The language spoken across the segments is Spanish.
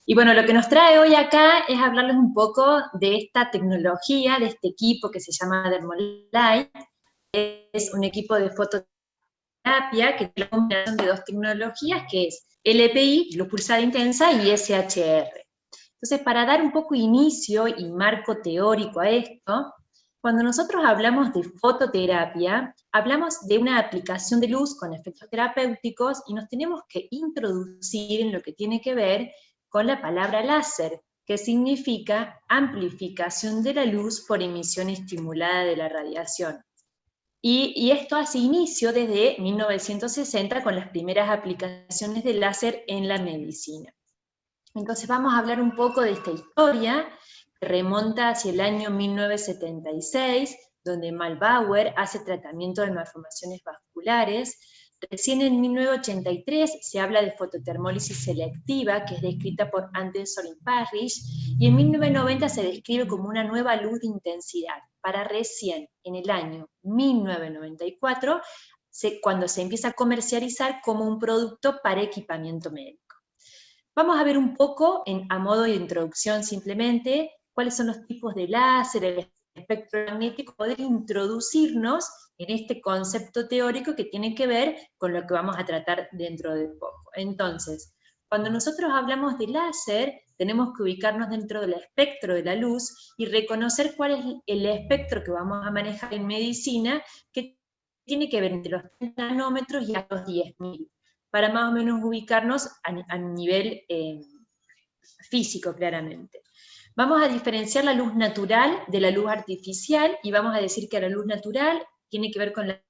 Y bueno, lo que nos trae hoy acá es hablarles un poco de esta tecnología, de este equipo que se llama Dermolight. Es un equipo de fototerapia que tiene la combinación de dos tecnologías, que es LPI, luz pulsada intensa, y SHR. Entonces, para dar un poco inicio y marco teórico a esto, cuando nosotros hablamos de fototerapia, hablamos de una aplicación de luz con efectos terapéuticos y nos tenemos que introducir en lo que tiene que ver con la palabra láser, que significa amplificación de la luz por emisión estimulada de la radiación. Y esto hace inicio desde 1960 con las primeras aplicaciones de láser en la medicina. Entonces vamos a hablar un poco de esta historia, que remonta hacia el año 1976, donde Malbauer hace tratamiento de malformaciones vasculares. Recién en 1983 se habla de fototermólisis selectiva, que es descrita por Anderson y Parrish, y en 1990 se describe como una nueva luz de intensidad, para recién en el año 1994, cuando se empieza a comercializar como un producto para equipamiento médico. Vamos a ver un poco, a modo de introducción simplemente, cuáles son los tipos de láser, el espectro magnético, poder introducirnos en este concepto teórico que tiene que ver con lo que vamos a tratar dentro de poco. Entonces, cuando nosotros hablamos de láser, tenemos que ubicarnos dentro del espectro de la luz y reconocer cuál es el espectro que vamos a manejar en medicina, que tiene que ver entre los 30 nanómetros y hasta los 10.000. Para más o menos ubicarnos a nivel físico, claramente. Vamos a diferenciar la luz natural de la luz artificial, y vamos a decir que la luz natural tiene que ver con la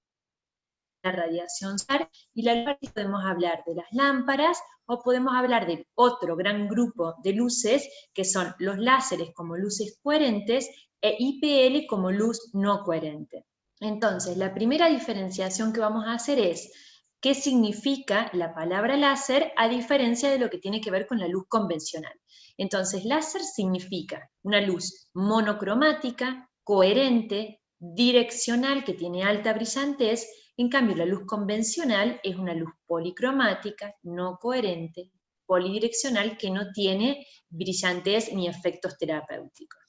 radiación solar, y la luz artificial podemos hablar de las lámparas, o podemos hablar de otro gran grupo de luces, que son los láseres como luces coherentes, e IPL como luz no coherente. Entonces, la primera diferenciación que vamos a hacer es qué significa la palabra láser a diferencia de lo que tiene que ver con la luz convencional. Entonces, láser significa una luz monocromática, coherente, direccional, que tiene alta brillantez. En cambio, la luz convencional es una luz policromática, no coherente, polidireccional, que no tiene brillantez ni efectos terapéuticos.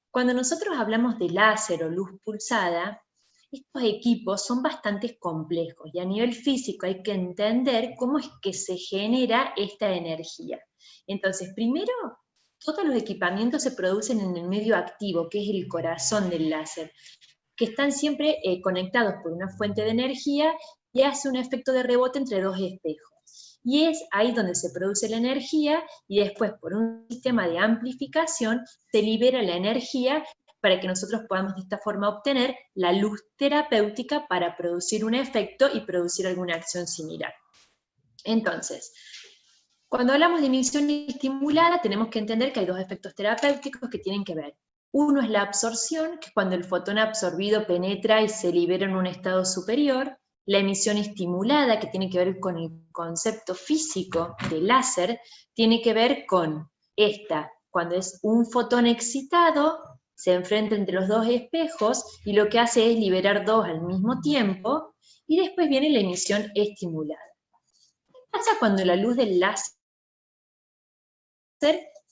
Cuando nosotros hablamos de láser o luz pulsada, estos equipos son bastante complejos, y a nivel físico hay que entender cómo es que se genera esta energía. Entonces, primero, todos los equipamientos se producen en el medio activo, que es el corazón del láser, que están siempre conectados por una fuente de energía y hace un efecto de rebote entre dos espejos. Y es ahí donde se produce la energía, y después por un sistema de amplificación se libera la energía para que nosotros podamos de esta forma obtener la luz terapéutica para producir un efecto y producir alguna acción similar. Entonces, cuando hablamos de emisión estimulada, tenemos que entender que hay dos efectos terapéuticos que tienen que ver. Uno es la absorción, que es cuando el fotón absorbido penetra y se libera en un estado superior. La emisión estimulada, que tiene que ver con el concepto físico del láser, tiene que ver con esta, cuando es un fotón excitado, se enfrenta entre los dos espejos y lo que hace es liberar dos al mismo tiempo, y después viene la emisión estimulada. ¿Qué pasa cuando la luz del láser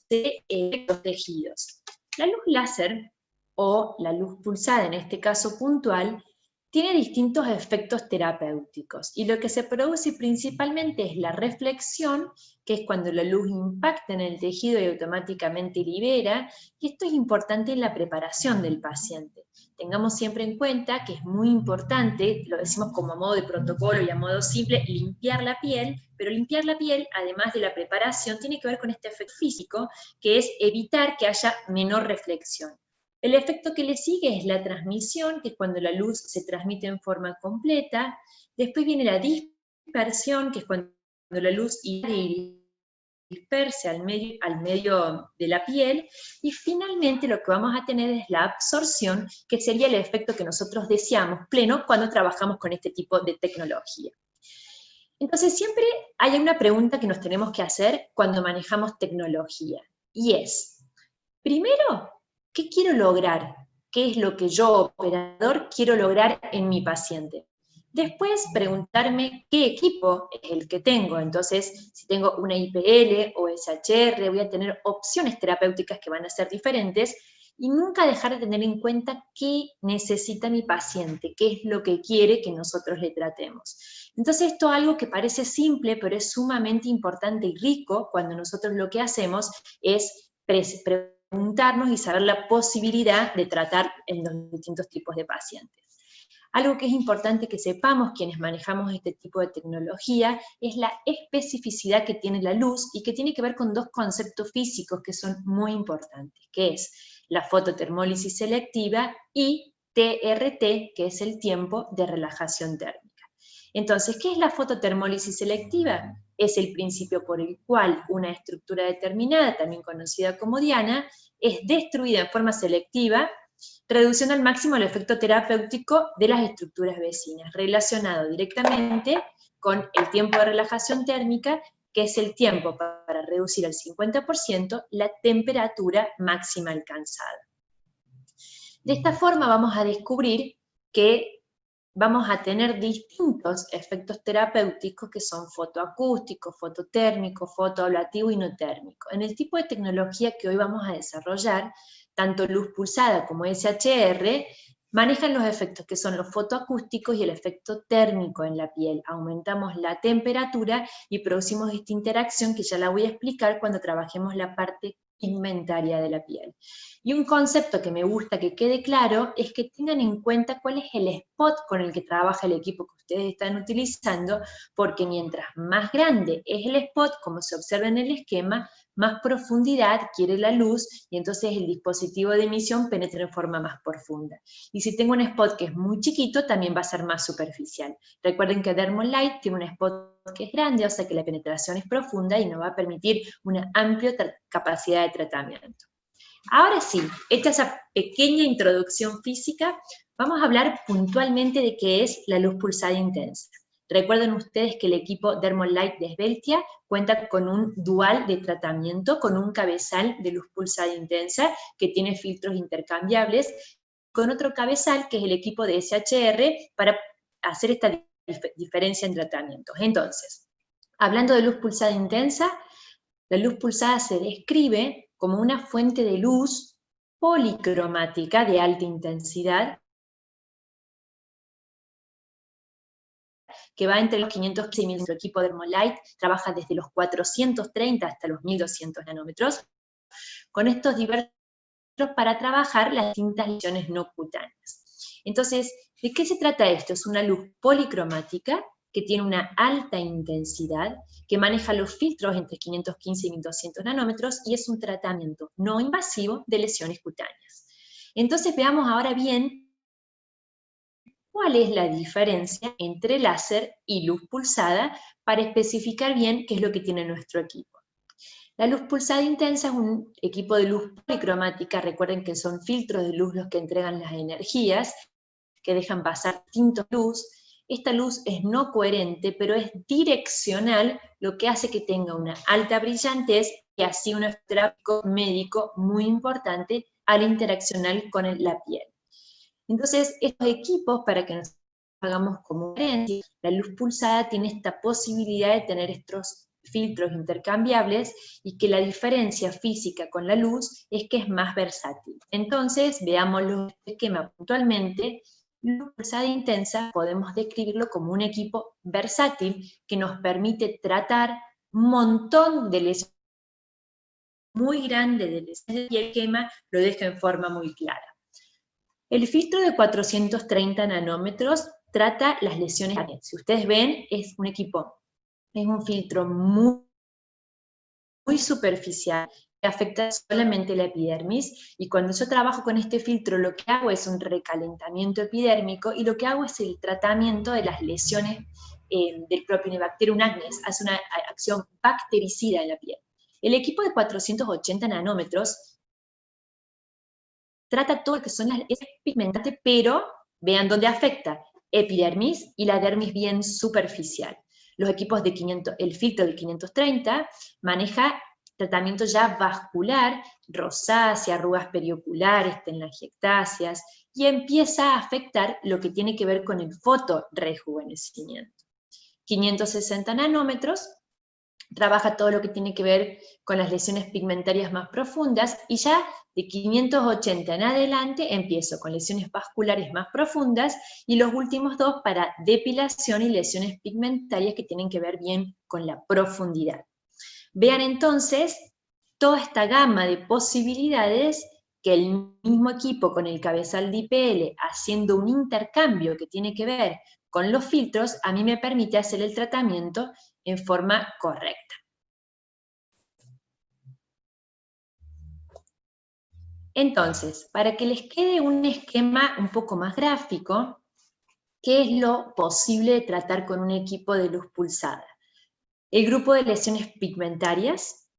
de los tejidos? La luz láser, o la luz pulsada en este caso puntual, tiene distintos efectos terapéuticos, y lo que se produce principalmente es la reflexión, que es cuando la luz impacta en el tejido y automáticamente libera, y esto es importante en la preparación del paciente. Tengamos siempre en cuenta que es muy importante, lo decimos como a modo de protocolo y a modo simple, limpiar la piel, pero limpiar la piel, además de la preparación, tiene que ver con este efecto físico, que es evitar que haya menor reflexión. El efecto que le sigue es la transmisión, que es cuando la luz se transmite en forma completa. Después viene la dispersión, que es cuando la luz dispersa al medio de la piel. Y finalmente lo que vamos a tener es la absorción, que sería el efecto que nosotros deseamos pleno cuando trabajamos con este tipo de tecnología. Entonces siempre hay una pregunta que nos tenemos que hacer cuando manejamos tecnología, y es, primero, ¿qué quiero lograr? ¿Qué es lo que yo, operador, quiero lograr en mi paciente? Después preguntarme qué equipo es el que tengo. Entonces, si tengo una IPL o SHR, voy a tener opciones terapéuticas que van a ser diferentes, y nunca dejar de tener en cuenta qué necesita mi paciente, qué es lo que quiere que nosotros le tratemos. Entonces, esto es algo que parece simple, pero es sumamente importante y rico cuando nosotros lo que hacemos es preguntarnos y saber la posibilidad de tratar en los distintos tipos de pacientes. Algo que es importante que sepamos quienes manejamos este tipo de tecnología es la especificidad que tiene la luz y que tiene que ver con dos conceptos físicos que son muy importantes, que es la fototermólisis selectiva y TRT, que es el tiempo de relajación térmica. Entonces, ¿qué es la fototermólisis selectiva? Es el principio por el cual una estructura determinada, también conocida como diana, es destruida en forma selectiva, reduciendo al máximo el efecto terapéutico de las estructuras vecinas, relacionado directamente con el tiempo de relajación térmica, que es el tiempo para reducir al 50% la temperatura máxima alcanzada. De esta forma vamos a descubrir que vamos a tener distintos efectos terapéuticos que son fotoacústicos, fototérmicos, fotoablativo y no térmico. En el tipo de tecnología que hoy vamos a desarrollar, tanto luz pulsada como SHR, manejan los efectos que son los fotoacústicos y el efecto térmico en la piel. Aumentamos la temperatura y producimos esta interacción que ya la voy a explicar cuando trabajemos la parte pigmentaria de la piel. Y un concepto que me gusta que quede claro es que tengan en cuenta cuál es el spot con el que trabaja el equipo que ustedes están utilizando, porque mientras más grande es el spot, como se observa en el esquema, más profundidad quiere la luz y entonces el dispositivo de emisión penetra en forma más profunda. Y si tengo un spot que es muy chiquito, también va a ser más superficial. Recuerden que Dermolight tiene un spot que es grande, o sea que la penetración es profunda y nos va a permitir una amplia capacidad de tratamiento. Ahora sí, hecha esa pequeña introducción física, vamos a hablar puntualmente de qué es la luz pulsada intensa. Recuerden ustedes que el equipo Dermolight de Sveltia cuenta con un dual de tratamiento, con un cabezal de luz pulsada intensa que tiene filtros intercambiables, con otro cabezal que es el equipo de SHR para hacer esta diferencia en tratamientos. Entonces, hablando de luz pulsada intensa, la luz pulsada se describe como una fuente de luz policromática de alta intensidad que va entre los 515 y 1000. Nuestro equipo Dermolight trabaja desde los 430 hasta los 1200 nanómetros, con estos diversos para trabajar las distintas lesiones no cutáneas. Entonces, ¿de qué se trata esto? Es una luz policromática que tiene una alta intensidad, que maneja los filtros entre 515 y 1200 nanómetros y es un tratamiento no invasivo de lesiones cutáneas. Entonces veamos ahora bien cuál es la diferencia entre láser y luz pulsada para especificar bien qué es lo que tiene nuestro equipo. La luz pulsada intensa es un equipo de luz policromática, recuerden que son filtros de luz los que entregan las energías, que dejan pasar distintos luz. Esta luz es no coherente, pero es direccional, lo que hace que tenga una alta brillantez y así un efecto médico muy importante al interaccionar con la piel. Entonces, estos equipos, para que nos hagamos como coherencia, la luz pulsada tiene esta posibilidad de tener estos filtros intercambiables y que la diferencia física con la luz es que es más versátil. Entonces, veámoslo en este esquema puntualmente. Luz pulsada intensa podemos describirlo como un equipo versátil que nos permite tratar un montón de lesiones muy grandes de lesiones y el esquema lo deja en forma muy clara. El filtro de 430 nanómetros trata las lesiones. Si ustedes ven, es un equipo, es un filtro muy superficial que afecta solamente la epidermis, y cuando yo trabajo con este filtro lo que hago es un recalentamiento epidérmico y lo que hago es el tratamiento de las lesiones del Propionibacterium acnes, hace una acción bactericida en la piel. El equipo de 480 nanómetros trata todo lo que son las pigmentantes, pero vean dónde afecta, epidermis y la dermis bien superficial. Los equipos de 500, el filtro de 530 maneja tratamiento ya vascular, rosácea, arrugas perioculares, telangiectasias, y empieza a afectar lo que tiene que ver con el fotorrejuvenecimiento. 560 nanómetros trabaja todo lo que tiene que ver con las lesiones pigmentarias más profundas, y ya de 580 en adelante empiezo con lesiones vasculares más profundas, y los últimos dos para depilación y lesiones pigmentarias que tienen que ver bien con la profundidad. Vean entonces toda esta gama de posibilidades que el mismo equipo con el cabezal de IPL, haciendo un intercambio que tiene que ver con los filtros, a mí me permite hacer el tratamiento en forma correcta. Entonces, para que les quede un esquema un poco más gráfico, ¿qué es lo posible de tratar con un equipo de luz pulsada? El grupo de lesiones pigmentarias,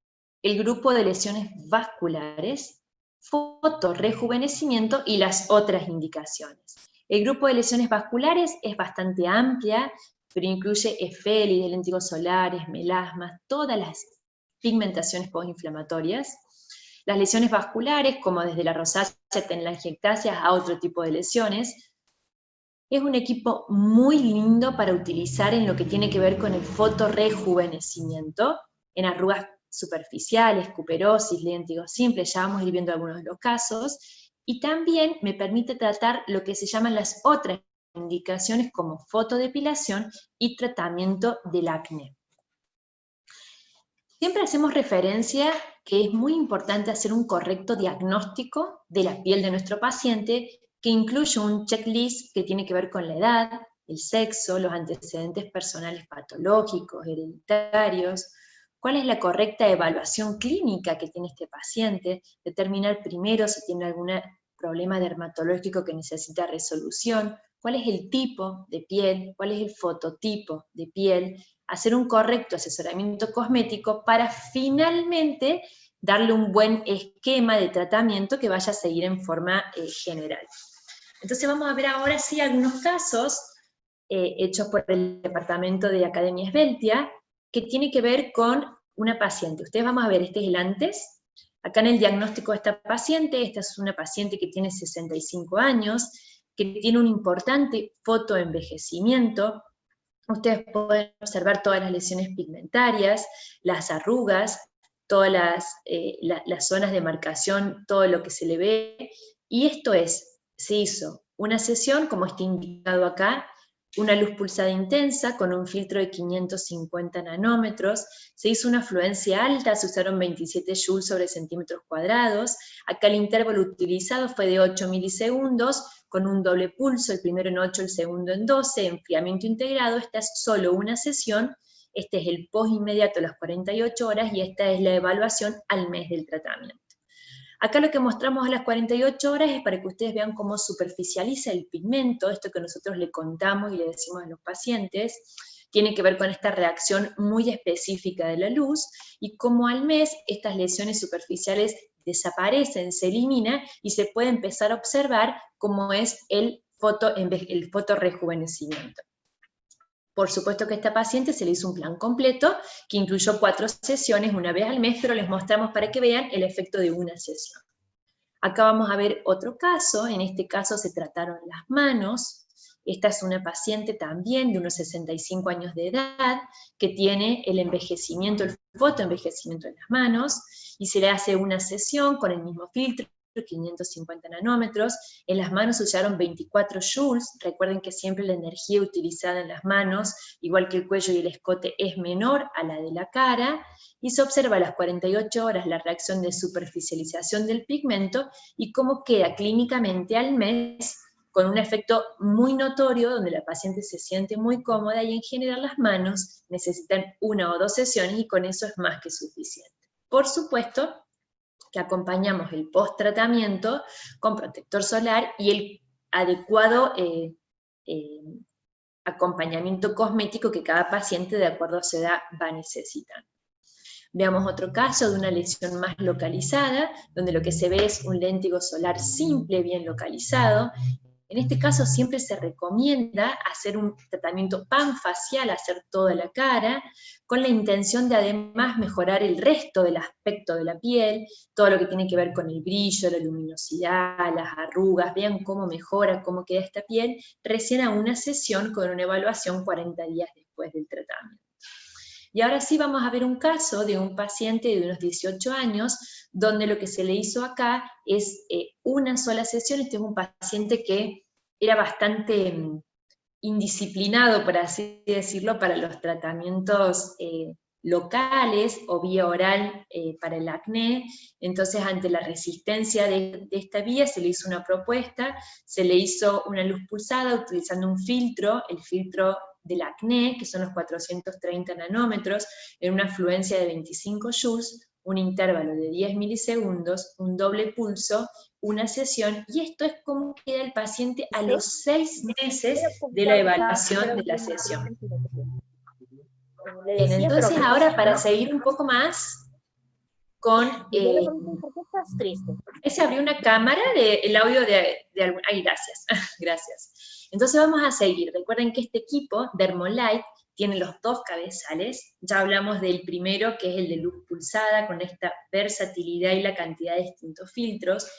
el grupo de lesiones vasculares, fotorrejuvenecimiento y las otras indicaciones. El grupo de lesiones vasculares es bastante amplia, pero incluye efélides, léntigos solares, melasmas, todas las pigmentaciones postinflamatorias. Las lesiones vasculares, como desde la rosácea, telangiectasia a otro tipo de lesiones. Es un equipo muy lindo para utilizar en lo que tiene que ver con el fotorrejuvenecimiento, en arrugas superficiales, cuperosis, léntigos simples, ya vamos a ir viendo algunos de los casos, y también me permite tratar lo que se llaman las otras indicaciones como fotodepilación y tratamiento del acné. Siempre hacemos referencia que es muy importante hacer un correcto diagnóstico de la piel de nuestro paciente, que incluye un checklist que tiene que ver con la edad, el sexo, los antecedentes personales patológicos, hereditarios, cuál es la correcta evaluación clínica que tiene este paciente, determinar primero si tiene algún problema dermatológico que necesita resolución, cuál es el tipo de piel, cuál es el fototipo de piel, hacer un correcto asesoramiento cosmético para finalmente darle un buen esquema de tratamiento que vaya a seguir en forma general. Entonces vamos a ver ahora sí algunos casos hechos por el Departamento de Academia Esbeltia, que tiene que ver con una paciente. Ustedes vamos a ver, este es el antes. Acá en el diagnóstico de esta es una paciente que tiene 65 años, que tiene un importante fotoenvejecimiento. Ustedes pueden observar todas las lesiones pigmentarias, las arrugas, todas las zonas de marcación, todo lo que se le ve, y esto se hizo una sesión, como está indicado acá, una luz pulsada intensa con un filtro de 550 nanómetros, se hizo una fluencia alta, se usaron 27 joules sobre centímetros cuadrados, acá el intervalo utilizado fue de 8 milisegundos, con un doble pulso, el primero en 8, el segundo en 12, enfriamiento integrado. Esta es solo una sesión, este es el post inmediato a las 48 horas, y esta es la evaluación al mes del tratamiento. Acá lo que mostramos a las 48 horas es para que ustedes vean cómo superficializa el pigmento, esto que nosotros le contamos y le decimos a los pacientes, tiene que ver con esta reacción muy específica de la luz, y cómo al mes estas lesiones superficiales desaparecen, se eliminan, y se puede empezar a observar cómo es el fotorrejuvenecimiento. Por supuesto que a esta paciente se le hizo un plan completo, que incluyó 4 sesiones, una vez al mes, pero les mostramos para que vean el efecto de una sesión. Acá vamos a ver otro caso, en este caso se trataron las manos. Esta es una paciente también de unos 65 años de edad, que tiene el envejecimiento, el fotoenvejecimiento en las manos, y se le hace una sesión con el mismo filtro, 550 nanómetros, en las manos se usaron 24 joules, recuerden que siempre la energía utilizada en las manos, igual que el cuello y el escote, es menor a la de la cara, y se observa a las 48 horas la reacción de superficialización del pigmento, y cómo queda clínicamente al mes, con un efecto muy notorio, donde la paciente se siente muy cómoda, y en general las manos necesitan 1 o 2 sesiones, y con eso es más que suficiente. Por supuesto que acompañamos el post-tratamiento con protector solar y el adecuado acompañamiento cosmético que cada paciente, de acuerdo a su edad, va a necesitar. Veamos otro caso de una lesión más localizada, donde lo que se ve es un léntigo solar simple, bien localizado. En este caso siempre se recomienda hacer un tratamiento panfacial, hacer toda la cara, con la intención de además mejorar el resto del aspecto de la piel, todo lo que tiene que ver con el brillo, la luminosidad, las arrugas, vean cómo mejora, cómo queda esta piel, recién a una sesión con una evaluación 40 días después del tratamiento. Y ahora sí vamos a ver un caso de un paciente de unos 18 años, donde lo que se le hizo acá es una sola sesión. Este es un paciente que era bastante indisciplinado, por así decirlo, para los tratamientos locales o vía oral para el acné. Entonces, ante la resistencia de esta vía, se le hizo una propuesta, se le hizo una luz pulsada utilizando un filtro, el filtro del acné, que son los 430 nanómetros, en una fluencia de 25 joules, un intervalo de 10 milisegundos, un doble pulso, una sesión, y esto es como queda el paciente a los 6 meses de la evaluación de la sesión. Bien, entonces ahora para seguir un poco más con... ¿Por qué estás triste? Se abrió una cámara, el audio de algún... Ay, gracias, gracias. Entonces vamos a seguir. Recuerden que este equipo, Dermolite, tiene los dos cabezales. Ya hablamos del primero, que es el de luz pulsada, con esta versatilidad y la cantidad de distintos filtros.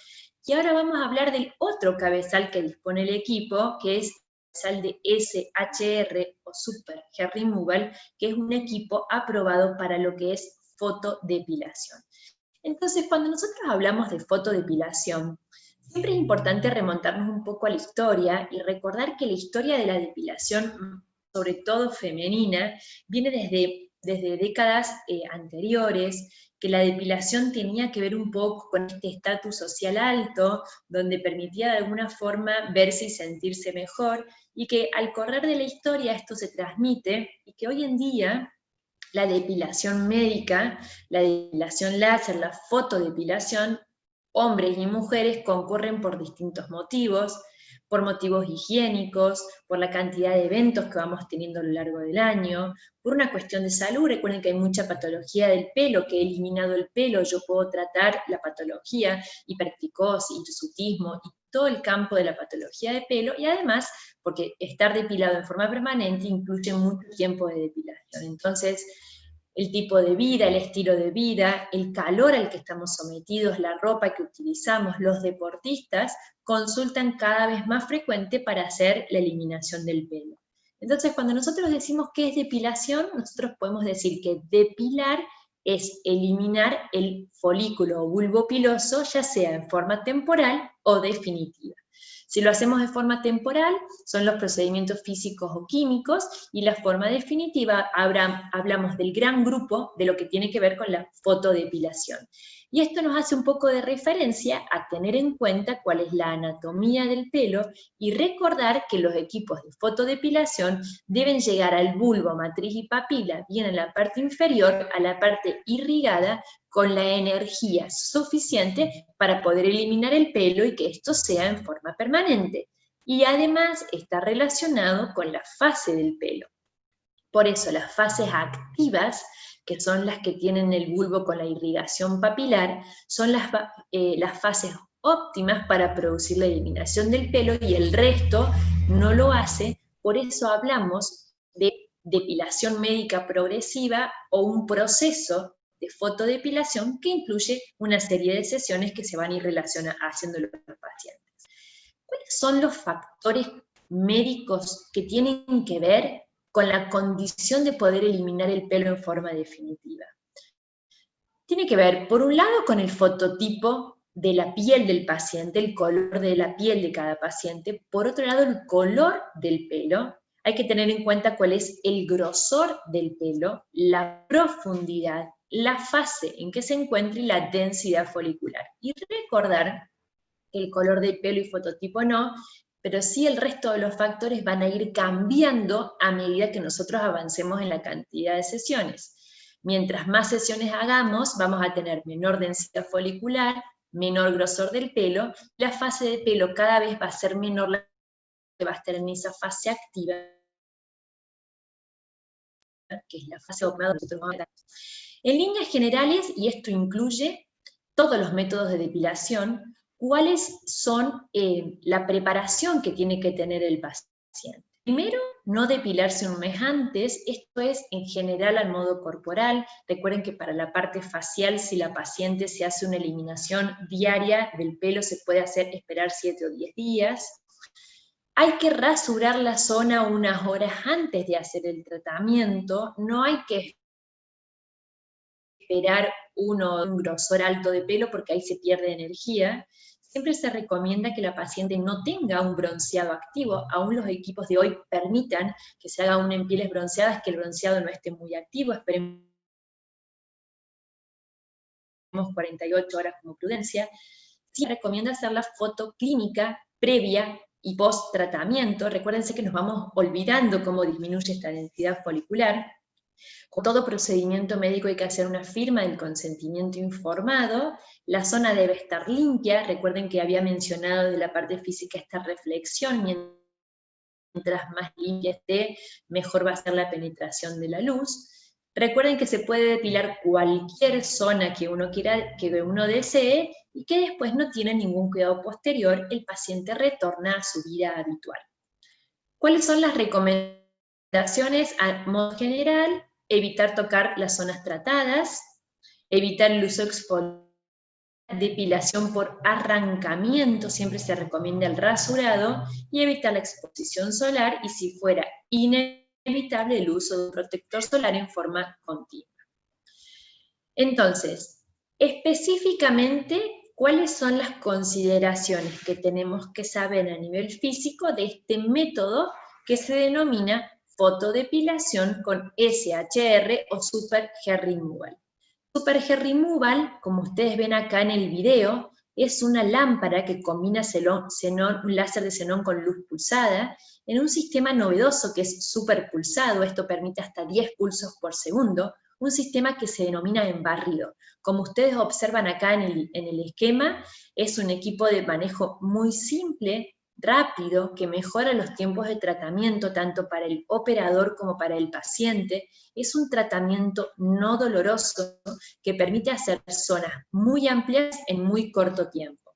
Y ahora vamos a hablar del otro cabezal que dispone el equipo, que es el cabezal de SHR o Super Hair Removal, que es un equipo aprobado para lo que es fotodepilación. Entonces, cuando nosotros hablamos de fotodepilación, siempre es importante remontarnos un poco a la historia y recordar que la historia de la depilación, sobre todo femenina, viene desde décadas anteriores, que la depilación tenía que ver un poco con este estatus social alto, donde permitía de alguna forma verse y sentirse mejor, y que al correr de la historia esto se transmite, y que hoy en día la depilación médica, la depilación láser, la fotodepilación, hombres y mujeres concurren por distintos motivos, por motivos higiénicos, por la cantidad de eventos que vamos teniendo a lo largo del año, por una cuestión de salud. Recuerden que hay mucha patología del pelo, que he eliminado el pelo, yo puedo tratar la patología, hipertricosis, hirsutismo y todo el campo de la patología de pelo, y además porque estar depilado en forma permanente incluye mucho tiempo de depilación. Entonces, el tipo de vida, el estilo de vida, el calor al que estamos sometidos, la ropa que utilizamos, los deportistas consultan cada vez más frecuente para hacer la eliminación del pelo. Entonces, cuando nosotros decimos qué es depilación, nosotros podemos decir que depilar es eliminar el folículo o bulbo piloso, ya sea en forma temporal o definitiva. Si lo hacemos de forma temporal, son los procedimientos físicos o químicos, y la forma definitiva hablamos del gran grupo de lo que tiene que ver con la fotodepilación. Y esto nos hace un poco de referencia a tener en cuenta cuál es la anatomía del pelo y recordar que los equipos de fotodepilación deben llegar al bulbo, matriz y papila, bien en la parte inferior, a la parte irrigada, con la energía suficiente para poder eliminar el pelo y que esto sea en forma permanente. Y además está relacionado con la fase del pelo. Por eso las fases activas, que son las que tienen el bulbo con la irrigación papilar, son las fases óptimas para producir la eliminación del pelo, y el resto no lo hace. Por eso hablamos de depilación médica progresiva o un proceso de fotodepilación que incluye una serie de sesiones que se van a ir haciendo los pacientes. ¿Cuáles son los factores médicos que tienen que ver con la condición de poder eliminar el pelo en forma definitiva? Tiene que ver, por un lado, con el fototipo de la piel del paciente, el color de la piel de cada paciente. Por otro lado, el color del pelo. Hay que tener en cuenta cuál es el grosor del pelo, la profundidad, la fase en que se encuentra y la densidad folicular. Y recordar que el color del pelo y fototipo no, pero sí el resto de los factores van a ir cambiando a medida que nosotros avancemos en la cantidad de sesiones. Mientras más sesiones hagamos, vamos a tener menor densidad folicular, menor grosor del pelo, la fase de pelo cada vez va a ser menor, la que va a estar en esa fase activa, que es la fase óptima. En líneas generales, y esto incluye todos los métodos de depilación, ¿cuáles son la preparación que tiene que tener el paciente? Primero, no depilarse un mes antes, esto es en general al modo corporal. Recuerden que para la parte facial, si la paciente se hace una eliminación diaria del pelo, se puede esperar 7 o 10 días. Hay que rasurar la zona unas horas antes de hacer el tratamiento, no hay que esperar un grosor alto de pelo porque ahí se pierde energía. Siempre se recomienda que la paciente no tenga un bronceado activo, aún los equipos de hoy permitan que se haga una en pieles bronceadas, que el bronceado no esté muy activo, esperemos 48 horas como prudencia. Sí recomienda hacer la foto clínica previa y post tratamiento. Recuérdense que nos vamos olvidando cómo disminuye esta densidad folicular. Con todo procedimiento médico hay que hacer una firma del consentimiento informado. La zona debe estar limpia. Recuerden que había mencionado de la parte física esta reflexión. Mientras más limpia esté, mejor va a ser la penetración de la luz. Recuerden que se puede depilar cualquier zona que uno quiera, que uno desee, y que después no tiene ningún cuidado posterior, el paciente retorna a su vida habitual. ¿Cuáles son las recomendaciones a modo general? Evitar tocar las zonas tratadas, evitar el uso exfoliante, depilación por arrancamiento, siempre se recomienda el rasurado, y evitar la exposición solar, y si fuera inevitable el uso de un protector solar en forma continua. Entonces, específicamente, ¿cuáles son las consideraciones que tenemos que saber a nivel físico de este método que se denomina fotodepilación con SHR o Super Hair Removal? Super Hair Removal, como ustedes ven acá en el video, es una lámpara que combina un láser de xenón con luz pulsada en un sistema novedoso que es super pulsado. Esto permite hasta 10 pulsos por segundo, un sistema que se denomina embarrido. Como ustedes observan acá en el esquema, es un equipo de manejo muy simple, rápido, que mejora los tiempos de tratamiento tanto para el operador como para el paciente. Es un tratamiento no doloroso que permite hacer zonas muy amplias en muy corto tiempo.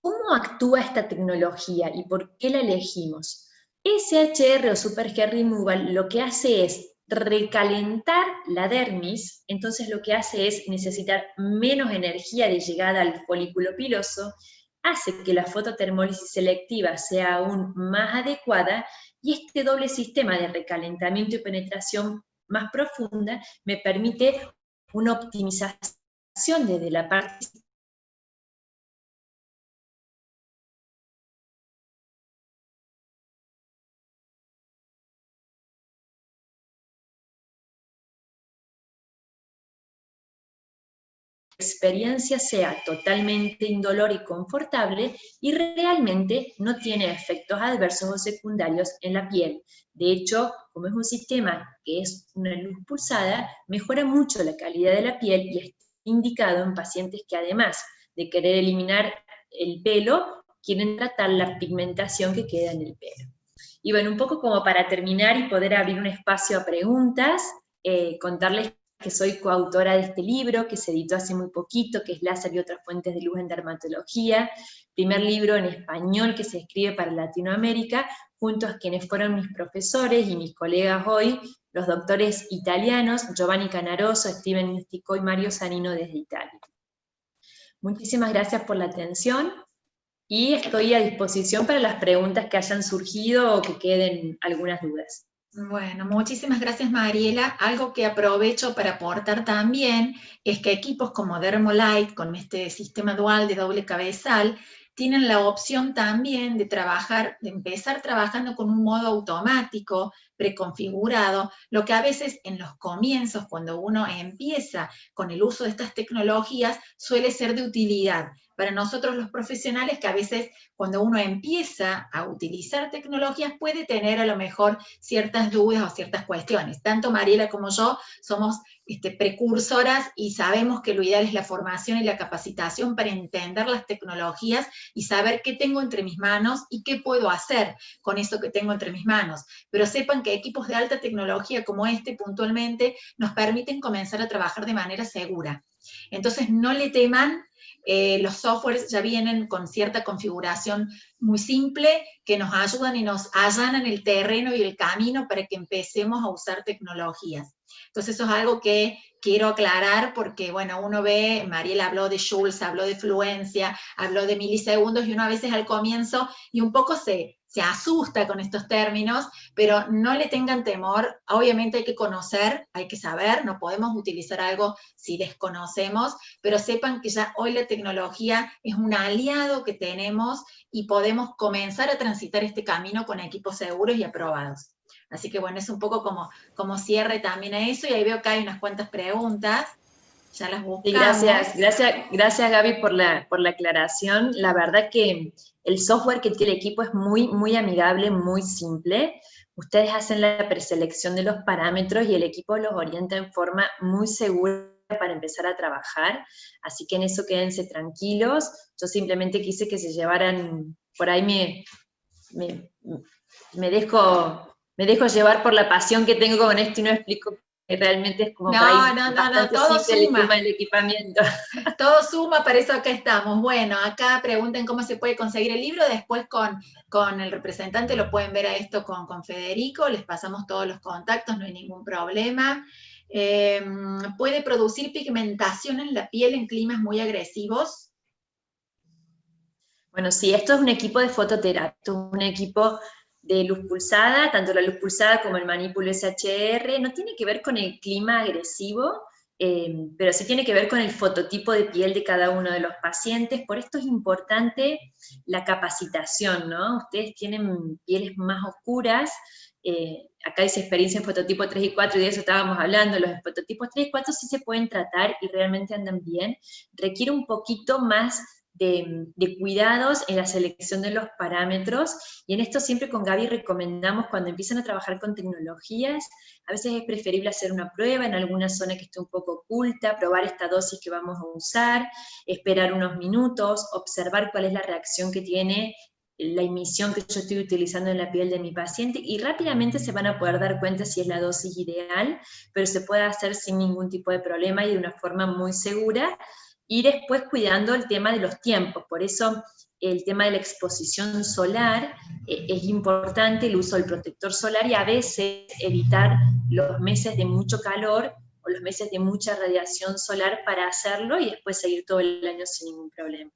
¿Cómo actúa esta tecnología y por qué la elegimos? SHR o Super Hair Removal lo que hace es recalentar la dermis, entonces lo que hace es necesitar menos energía de llegada al folículo piloso, hace que la fototermólisis selectiva sea aún más adecuada, y este doble sistema de recalentamiento y penetración más profunda me permite una optimización desde la parte experiencia sea totalmente indolor y confortable y realmente no tiene efectos adversos o secundarios en la piel. De hecho, como es un sistema que es una luz pulsada, mejora mucho la calidad de la piel y es indicado en pacientes que además de querer eliminar el pelo, quieren tratar la pigmentación que queda en el pelo. Y bueno, un poco como para terminar y poder abrir un espacio a preguntas, contarles que soy coautora de este libro, que se editó hace muy poquito, que es Láser y otras fuentes de luz en dermatología, primer libro en español que se escribe para Latinoamérica, junto a quienes fueron mis profesores y mis colegas hoy, los doctores italianos, Giovanni Canaroso, Steven Mistico y Mario Zanino desde Italia. Muchísimas gracias por la atención, y estoy a disposición para las preguntas que hayan surgido o que queden algunas dudas. Bueno, muchísimas gracias, Mariela. Algo que aprovecho para aportar también es que equipos como Dermolite, con este sistema dual de doble cabezal, tienen la opción también de empezar trabajando con un modo automático, preconfigurado, lo que a veces en los comienzos, cuando uno empieza con el uso de estas tecnologías, suele ser de utilidad. Para nosotros los profesionales, que a veces cuando uno empieza a utilizar tecnologías puede tener a lo mejor ciertas dudas o ciertas cuestiones. Tanto Mariela como yo somos precursoras y sabemos que lo ideal es la formación y la capacitación para entender las tecnologías y saber qué tengo entre mis manos y qué puedo hacer con eso que tengo entre mis manos. Pero sepan que equipos de alta tecnología como este puntualmente nos permiten comenzar a trabajar de manera segura. Entonces no le teman los softwares ya vienen con cierta configuración muy simple que nos ayudan y nos allanan el terreno y el camino para que empecemos a usar tecnologías. Entonces eso es algo que quiero aclarar porque, bueno, uno ve, Mariela habló de Joules, habló de fluencia, habló de milisegundos, y uno a veces al comienzo y un poco se asusta con estos términos, pero no le tengan temor. Obviamente hay que conocer, hay que saber, no podemos utilizar algo si desconocemos, pero sepan que ya hoy la tecnología es un aliado que tenemos y podemos comenzar a transitar este camino con equipos seguros y aprobados. Así que bueno, es un poco como cierre también a eso, y ahí veo que hay unas cuantas preguntas, ya las buscamos. Sí, gracias Gaby por la aclaración. La verdad que el software que tiene el equipo es muy amigable, muy simple. Ustedes hacen la preselección de los parámetros y el equipo los orienta en forma muy segura para empezar a trabajar, así que en eso quédense tranquilos. Yo simplemente quise que se llevaran, por ahí me dejo llevar por la pasión que tengo con esto y no explico que realmente es como bastante todo simple suma. el tema del equipamiento. Todo suma, para eso acá estamos. Bueno, acá pregunten cómo se puede conseguir el libro, después con el representante lo pueden ver a esto con Federico, les pasamos todos los contactos, no hay ningún problema. ¿Puede producir pigmentación en la piel en climas muy agresivos? Bueno, sí, esto es un equipo de fototerapia, esto es un equipo de luz pulsada, tanto la luz pulsada como el Manipul SHR, no tiene que ver con el clima agresivo, pero sí tiene que ver con el fototipo de piel de cada uno de los pacientes. Por esto es importante la capacitación, ¿no? Ustedes tienen pieles más oscuras, acá dice experiencia en fototipo 3 y 4, y de eso estábamos hablando. Los fototipos 3 y 4 sí se pueden tratar y realmente andan bien, requiere un poquito más de cuidados en la selección de los parámetros, y en esto siempre con Gaby recomendamos, cuando empiezan a trabajar con tecnologías, a veces es preferible hacer una prueba en alguna zona que esté un poco oculta, probar esta dosis que vamos a usar, esperar unos minutos, observar cuál es la reacción que tiene la emisión que yo estoy utilizando en la piel de mi paciente, y rápidamente se van a poder dar cuenta si es la dosis ideal, pero se puede hacer sin ningún tipo de problema y de una forma muy segura. Y después cuidando el tema de los tiempos, por eso el tema de la exposición solar es importante, el uso del protector solar, y a veces evitar los meses de mucho calor o los meses de mucha radiación solar para hacerlo y después seguir todo el año sin ningún problema.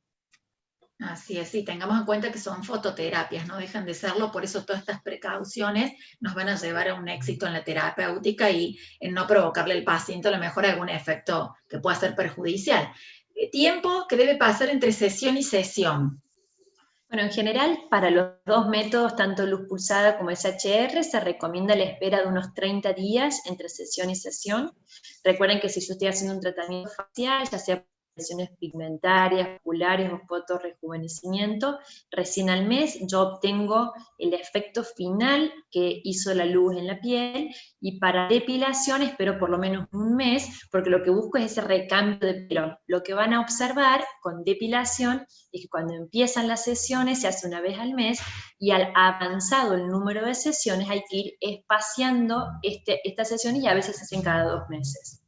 Así es, sí, tengamos en cuenta que son fototerapias, no dejan de serlo, por eso todas estas precauciones nos van a llevar a un éxito en la terapéutica y en no provocarle al paciente a lo mejor algún efecto que pueda ser perjudicial. ¿Tiempo que debe pasar entre sesión y sesión? Bueno, en general, para los dos métodos, tanto luz pulsada como SHR, se recomienda la espera de unos 30 días entre sesión y sesión. Recuerden que si yo estoy haciendo un tratamiento facial, ya sea lesiones pigmentarias, oculares o fotorrejuvenecimiento, recién al mes yo obtengo el efecto final que hizo la luz en la piel, y para depilación espero por lo menos un mes, porque lo que busco es ese recambio de pelo. Lo que van a observar con depilación es que cuando empiezan las sesiones se hace una vez al mes, y al avanzado el número de sesiones hay que ir espaciando estas sesiones, y a veces se hacen cada 2 meses.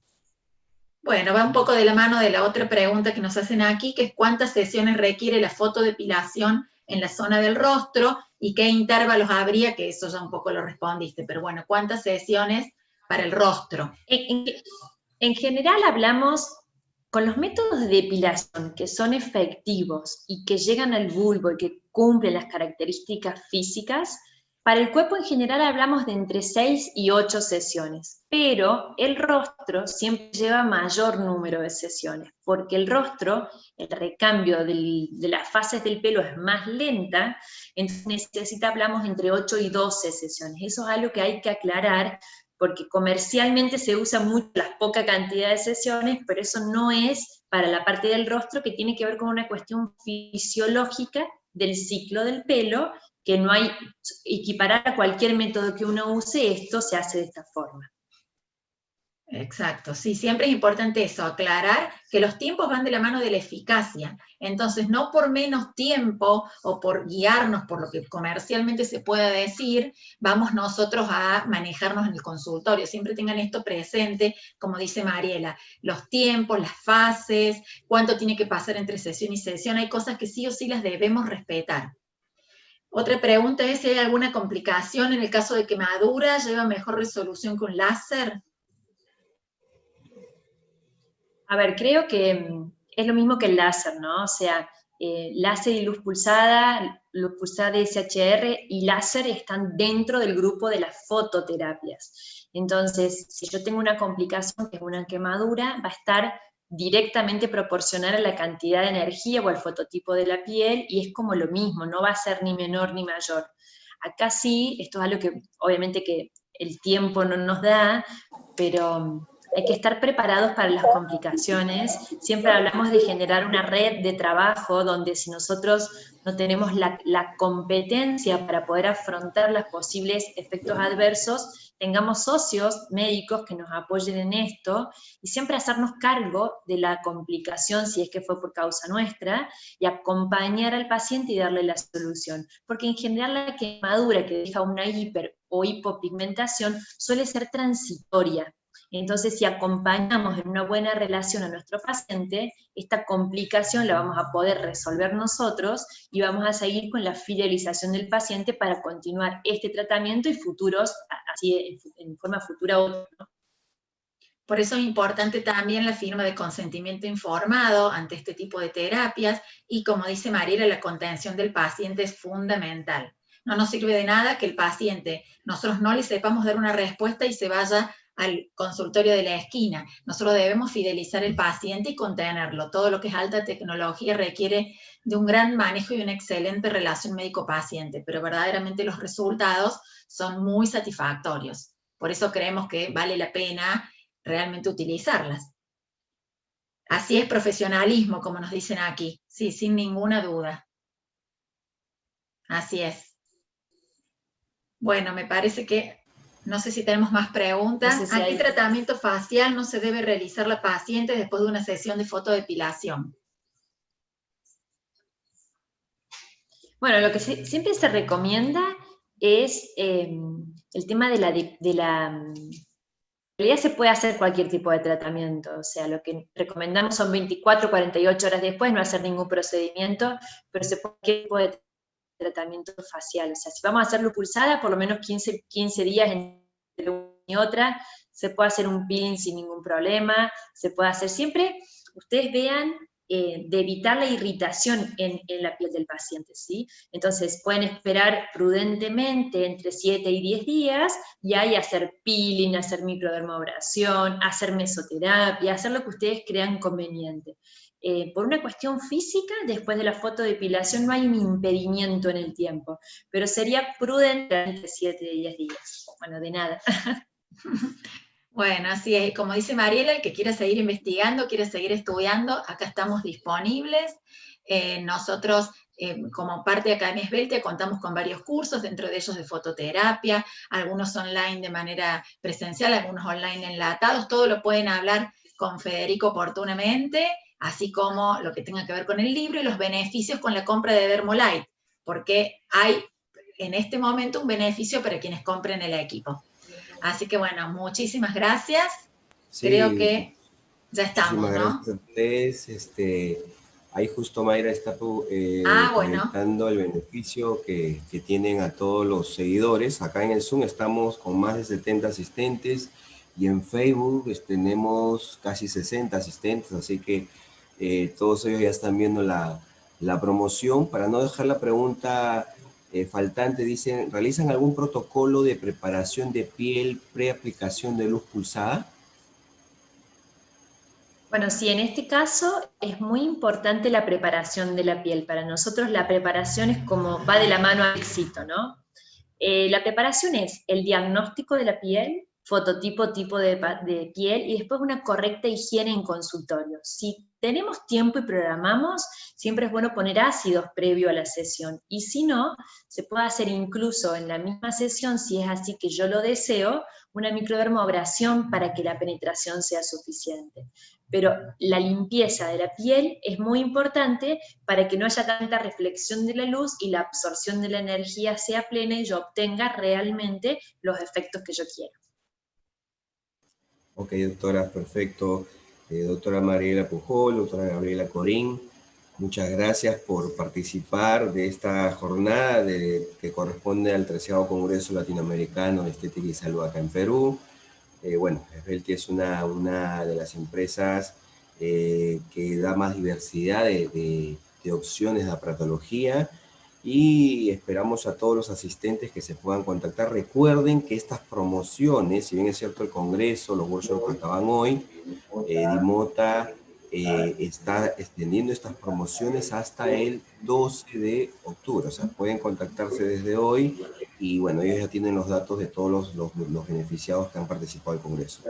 Bueno, va un poco de la mano de la otra pregunta que nos hacen aquí, que es cuántas sesiones requiere la fotodepilación en la zona del rostro y qué intervalos habría, que eso ya un poco lo respondiste, pero bueno, ¿cuántas sesiones para el rostro? En general hablamos con los métodos de depilación que son efectivos y que llegan al bulbo y que cumplen las características físicas. Para el cuerpo en general hablamos de entre 6 y 8 sesiones, pero el rostro siempre lleva mayor número de sesiones, porque el rostro, el recambio de las fases del pelo es más lenta, entonces hablamos entre 8 y 12 sesiones. Eso es algo que hay que aclarar, porque comercialmente se usa mucho la poca cantidad de sesiones, pero eso no es para la parte del rostro, que tiene que ver con una cuestión fisiológica del ciclo del pelo, que no hay, equiparar a cualquier método que uno use, esto se hace de esta forma. Exacto, sí, siempre es importante eso, aclarar que los tiempos van de la mano de la eficacia. Entonces, no por menos tiempo o por guiarnos por lo que comercialmente se pueda decir, vamos nosotros a manejarnos en el consultorio. Siempre tengan esto presente, como dice Mariela, los tiempos, las fases, cuánto tiene que pasar entre sesión y sesión. Hay cosas que sí o sí las debemos respetar. Otra pregunta es si hay alguna complicación en el caso de quemadura, ¿lleva mejor resolución con láser? A ver, creo que es lo mismo que el láser, ¿no? O sea, láser y luz pulsada de SHR y láser están dentro del grupo de las fototerapias. Entonces, si yo tengo una complicación, que es una quemadura, va a estar directamente proporcional a la cantidad de energía o al fototipo de la piel, y es como lo mismo, no va a ser ni menor ni mayor. Acá sí, esto es algo que obviamente que el tiempo no nos da, pero hay que estar preparados para las complicaciones. Siempre hablamos de generar una red de trabajo donde si nosotros no tenemos la competencia para poder afrontar los posibles efectos adversos, tengamos socios médicos que nos apoyen en esto y siempre hacernos cargo de la complicación si es que fue por causa nuestra y acompañar al paciente y darle la solución. Porque en general la quemadura que deja una hiper o hipopigmentación suele ser transitoria. Entonces, si acompañamos en una buena relación a nuestro paciente, esta complicación la vamos a poder resolver nosotros y vamos a seguir con la fidelización del paciente para continuar este tratamiento y futuros, así en forma futura otro, ¿no? Por eso es importante también la firma de consentimiento informado ante este tipo de terapias y, como dice Mariela, la contención del paciente es fundamental. No nos sirve de nada que el paciente, nosotros no le sepamos dar una respuesta y se vaya al consultorio de la esquina. Nosotros debemos fidelizar al paciente y contenerlo. Todo lo que es alta tecnología requiere de un gran manejo y una excelente relación médico-paciente, pero verdaderamente los resultados son muy satisfactorios. Por eso creemos que vale la pena realmente utilizarlas. Así es profesionalismo, como nos dicen aquí. Sí, sin ninguna duda. Así es. Bueno, me parece que, no sé si tenemos más preguntas. No sé si ¿A qué hay... tratamiento facial no se debe realizar la paciente después de una sesión de fotodepilación? Bueno, lo que siempre se recomienda es el tema de la en realidad se puede hacer cualquier tipo de tratamiento, o sea, lo que recomendamos son 24, 48 horas después, no hacer ningún procedimiento, pero se puede hacer cualquier tipo de tratamiento facial. O sea, si vamos a hacerlo pulsada, por lo menos 15 días entre una y otra, se puede hacer un peeling sin ningún problema, se puede hacer siempre, ustedes vean, de evitar la irritación en la piel del paciente, ¿sí? Entonces, pueden esperar prudentemente entre 7 y 10 días, y ahí hacer peeling, hacer microdermabrasión, hacer mesoterapia, hacer lo que ustedes crean conveniente. Por una cuestión física, después de la fotodepilación no hay un impedimento en el tiempo, pero sería prudente entre 7 y 10 días. Bueno, de nada. Bueno, así es. Como dice Mariela, el que quiera seguir investigando, quiera seguir estudiando, acá estamos disponibles. Nosotros, como parte de Academia Esbeltia, contamos con varios cursos, dentro de ellos de fototerapia, algunos online de manera presencial, algunos online enlatados. Todo lo pueden hablar con Federico oportunamente, así como lo que tenga que ver con el libro y los beneficios con la compra de Dermolite, porque hay en este momento un beneficio para quienes compren el equipo. Así que bueno, muchísimas gracias. Sí, creo que ya estamos, ¿no? Gracias a ustedes. Ahí justo Mayra está comentando el beneficio que tienen a todos los seguidores. Acá en el Zoom estamos con más de 70 asistentes y en Facebook tenemos casi 60 asistentes, así que todos ellos ya están viendo la promoción. Para no dejar la pregunta faltante, dicen, ¿realizan algún protocolo de preparación de piel preaplicación de luz pulsada? Bueno, sí, en este caso es muy importante la preparación de la piel. Para nosotros la preparación es como va de la mano al éxito, ¿no? La preparación es el diagnóstico de la piel, fototipo, tipo de piel, y después una correcta higiene en consultorio. Si tenemos tiempo y programamos, siempre es bueno poner ácidos previo a la sesión, y si no, se puede hacer incluso en la misma sesión, si es así que yo lo deseo, una microdermoabrasión para que la penetración sea suficiente. Pero la limpieza de la piel es muy importante para que no haya tanta reflexión de la luz y la absorción de la energía sea plena y yo obtenga realmente los efectos que yo quiero. Ok, doctora, perfecto. Doctora Mariela Pujol, doctora Gabriela Corín, muchas gracias por participar de esta jornada que corresponde al 13º Congreso Latinoamericano de Estética y Salud acá en Perú. Bueno, Esbelti es una de las empresas que da más diversidad de opciones de aparatología, y esperamos a todos los asistentes que se puedan contactar. Recuerden que estas promociones, si bien es cierto el congreso, los workshops que acaban hoy, Dimota está extendiendo estas promociones hasta el 12 de octubre, o sea, pueden contactarse desde hoy, y bueno, ellos ya tienen los datos de todos los beneficiados que han participado del congreso.